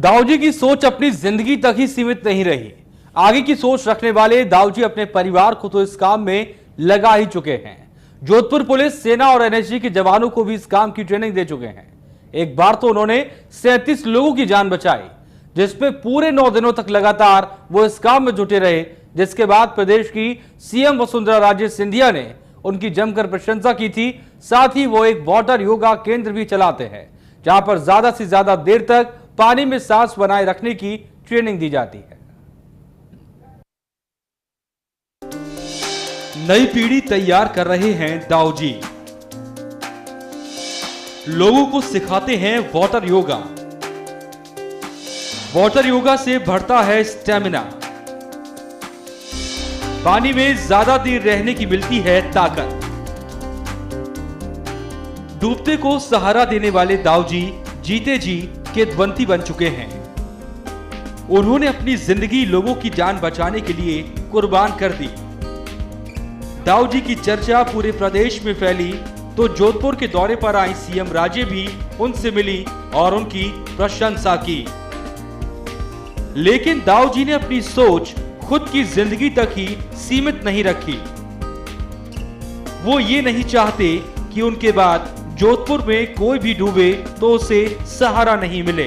दाऊजी की सोच अपनी जिंदगी तक ही सीमित नहीं रही। आगे की सोच रखने वाले दाऊजी अपने परिवार को तो इस काम में लगा ही चुके हैं। जोधपुर पुलिस, सेना और एनएसजी के जवानों को भी इस काम की ट्रेनिंग दे चुके हैं। एक बार तो उन्होंने 37 लोगों की जान बचाई, जिसमें पूरे 9 दिनों तक लगातार वो इस काम में जुटे रहे। जिसके बाद प्रदेश की सीएम वसुंधरा राजे सिंधिया ने उनकी जमकर प्रशंसा की थी। साथ ही वो एक वाटर योगा केंद्र भी चलाते हैं, जहां पर ज्यादा से ज्यादा देर तक पानी में सांस बनाए रखने की ट्रेनिंग दी जाती है। नई पीढ़ी तैयार कर रहे हैं दाऊजी। लोगों को सिखाते हैं वाटर योगा। वाटर योगा से बढ़ता है स्टेमिना। पानी में ज्यादा देर रहने की मिलती है ताकत। डूबते को सहारा देने वाले दाऊजी जीते जी किदवंती बन चुके हैं। उन्होंने अपनी जिंदगी लोगों की जान बचाने के लिए कुर्बान कर दी। दाऊजी की चर्चा पूरे प्रदेश में फैली तो जोधपुर के दौरे पर आई सीएम राजे भी उनसे मिली और उनकी प्रशंसा की। लेकिन दाऊजी ने अपनी सोच खुद की जिंदगी तक ही सीमित नहीं रखी। वो ये नहीं चाहते कि उनके बाद जोधपुर में कोई भी डूबे तो उसे सहारा नहीं मिले।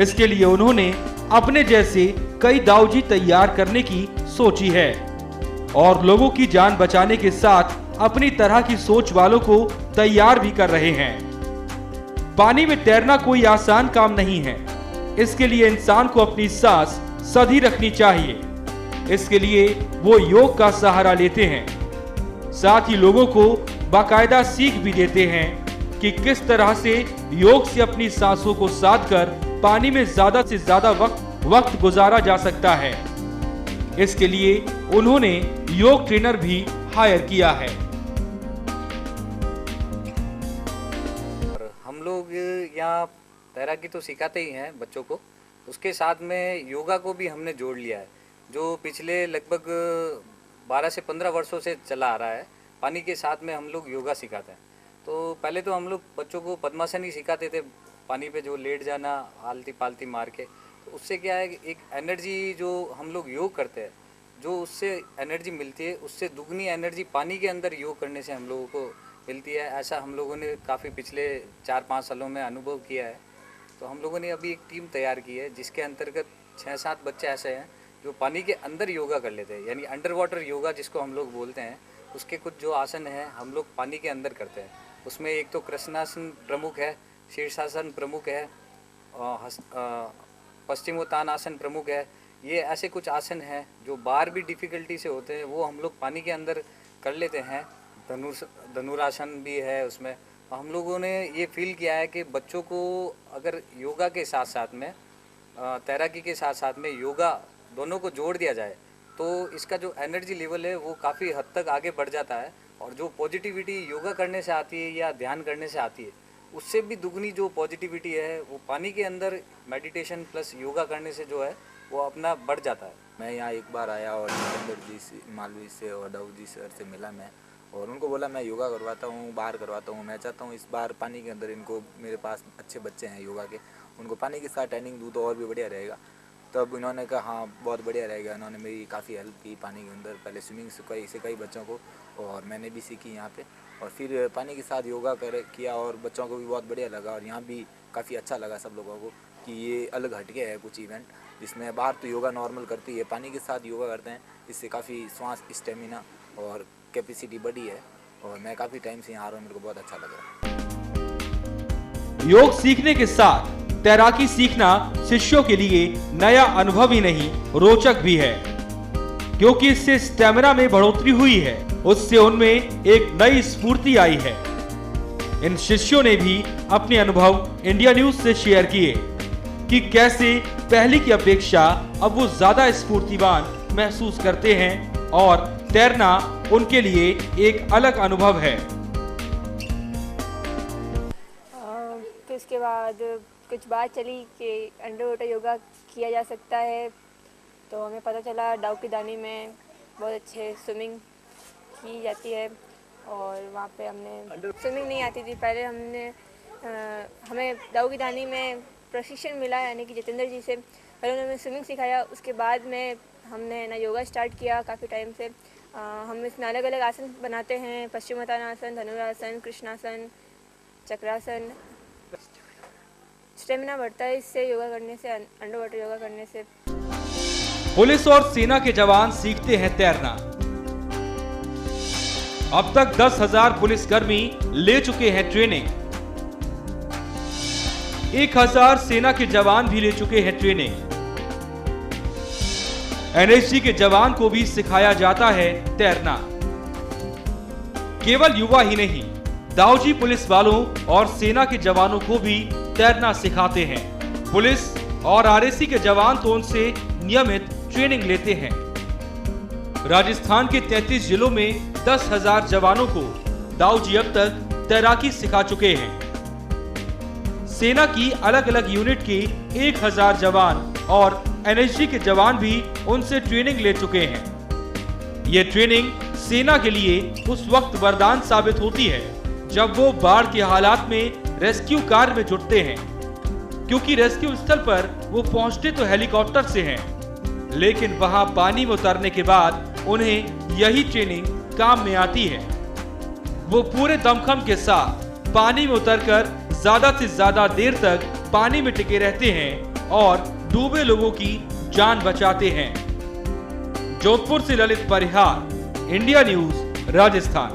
इसके लिए उन्होंने अपने जैसे कई दाऊजी तैयार करने की सोची है और लोगों की जान बचाने के साथ अपनी तरह की सोच वालों को तैयार भी कर रहे हैं। पानी में तैरना कोई आसान काम नहीं है। इसके लिए इंसान को अपनी सांस सधी रखनी चाहिए। इसके लिए वो योग का सहारा लेते हैं। साथ ही लोगों को बाकायदा सीख भी देते हैं कि किस तरह से योग से अपनी सांसों को साधकर पानी में ज्यादा से ज्यादा वक्त गुजारा जा सकता है। इसके लिए उन्होंने योग ट्रेनर भी हायर किया है। हम लोग यहाँ तैराकी तो सिखाते ही हैं बच्चों को, उसके साथ में योगा को भी हमने जोड़ लिया है, जो पिछले लगभग 12 से 15 वर्षों से चला आ रहा है। पानी के साथ में हम लोग योगा सिखाते हैं। तो पहले तो हम लोग बच्चों को पद्मासन ही सिखाते थे, पानी पे जो लेट जाना आलती पालती मार के। तो उससे क्या है, एक एनर्जी जो हम लोग योग करते हैं, जो उससे एनर्जी मिलती है, उससे दुगनी एनर्जी पानी के अंदर योग करने से हम लोगों को मिलती है। ऐसा हम लोगों ने काफ़ी पिछले 4-5 सालों में अनुभव किया है। तो हम लोगों ने अभी एक टीम तैयार की है, जिसके अंतर्गत 6-7 बच्चे ऐसे हैं जो पानी के अंदर योगा कर लेते हैं, यानी अंडर वाटर योगा जिसको हम लोग बोलते हैं। उसके कुछ जो आसन हैं हम लोग पानी के अंदर करते हैं। उसमें एक तो कृष्णासन प्रमुख है, शीर्षासन प्रमुख है, पश्चिमोत्तानासन प्रमुख है। ये ऐसे कुछ आसन हैं जो बाहर भी डिफ़िकल्टी से होते हैं, वो हम लोग पानी के अंदर कर लेते हैं। धनुरासन भी है उसमें। हम लोगों ने ये फील किया है कि बच्चों को अगर योगा के साथ साथ में तैराकी के साथ साथ में योगा दोनों को जोड़ दिया जाए तो इसका जो एनर्जी लेवल है वो काफ़ी हद तक आगे बढ़ जाता है। और जो पॉजिटिविटी योगा करने से आती है या ध्यान करने से आती है, उससे भी दुगनी जो पॉजिटिविटी है वो पानी के अंदर मेडिटेशन प्लस योगा करने से जो है वो अपना बढ़ जाता है। मैं यहाँ एक बार आया और सिकंदर जी से, मालवी से और दाऊजी सर से मिला मैं, और उनको बोला मैं योगा करवाता हूँ, बाहर करवाता हूँ। मैं चाहता हूँ इस बार पानी के अंदर इनको, मेरे पास अच्छे बच्चे हैं योगा के, उनको पानी के साथ ट्रेनिंग दूँ तो और भी बढ़िया रहेगा। तब इन्होंने कहा हाँ बहुत बढ़िया रहेगा। इन्होंने मेरी काफ़ी हेल्प की पानी के अंदर, पहले स्विमिंग सिखाई कई बच्चों को और मैंने भी सीखी यहाँ पे, और फिर पानी के साथ योगा किया और बच्चों को भी बहुत बढ़िया लगा। और यहाँ भी काफ़ी अच्छा लगा सब लोगों को कि ये अलग हटके है कुछ इवेंट, जिसमें बाहर तो योगा नॉर्मल करती है, पानी के साथ योगा करते हैं। इससे काफ़ी श्वास स्टेमिना और कैपेसिटी बढ़ी है और मैं काफ़ी टाइम से यहाँ आ रहा हूँ, मेरे को बहुत अच्छा लग रहा है। योग सीखने के साथ तैराकी सीखना शिष्यों के लिए नया अनुभव ही नहीं, रोचक भी है, क्योंकि इससे स्टेमिना में बढ़ोतरी हुई है। उससे उनमें एक नई स्फूर्ति आई है। इन शिष्यों ने भी अपने अनुभव इंडिया न्यूज से शेयर किए कि कैसे पहले की अपेक्षा अब वो ज्यादा स्फूर्तिवान महसूस करते हैं और तैरना उनके लिए एक अलग अनुभव है। फिर उसके बाद कुछ बात चली कि अंडर वाटर योगा किया जा सकता है, तो हमें पता चला दाऊकीदानी में बहुत अच्छे स्विमिंग की जाती है। और वहाँ पे हमने स्विमिंग नहीं आती थी पहले, हमें दाऊकीदानी में प्रशिक्षण मिला, यानी कि जितेंद्र जी से। पहले उन्होंने हमें स्विमिंग सिखाया, उसके बाद में हमने ना योगा स्टार्ट किया काफ़ी टाइम से। हम इसमें अलग अलग आसन बनाते हैं, पश्चिमोत्तानासन, धनुरासन, कृष्णासन, चक्रासन। स्टेमिना बढ़ता है इससे योगा करने से, अंडर वाटर योगा करने से। पुलिस और सेना के जवान सीखते हैं तैरना। अब तक 10,000 पुलिसकर्मी ले चुके हैं ट्रेनिंग। 1,000 सेना के जवान भी ले चुके हैं ट्रेनिंग। एनएसजी के जवान को भी सिखाया जाता है तैरना। केवल युवा ही नहीं, दाऊजी पुलिस वालों और सेना के जवानों को भी तैरना सिखाते हैं। पुलिस और आरएसी के जवान तो उनसे नियमित ट्रेनिंग लेते हैं। राजस्थान के 33 जिलों में 10,000 जवानों को दाऊजी अब तक तैराकी सिखा चुके हैं। सेना की अलग अलग यूनिट के 1,000 जवान और एनएसजी के जवान भी उनसे ट्रेनिंग ले चुके हैं। ये ट्रेनिंग सेना के लिए उस वक्त वरदान साबित होती है जब वो बाढ़ के हालात में रेस्क्यू कार्य में जुटते हैं, क्योंकि रेस्क्यू स्थल पर वो पहुंचते तो हेलीकॉप्टर से हैं, लेकिन वहां पानी में उतरने के बाद उन्हें यही ट्रेनिंग काम में आती है। वो पूरे दमखम के साथ पानी में उतरकर ज्यादा से ज्यादा देर तक पानी में टिके रहते हैं और डूबे लोगों की जान बचाते हैं। जोधपुर से ललित परिहार, इंडिया न्यूज, राजस्थान।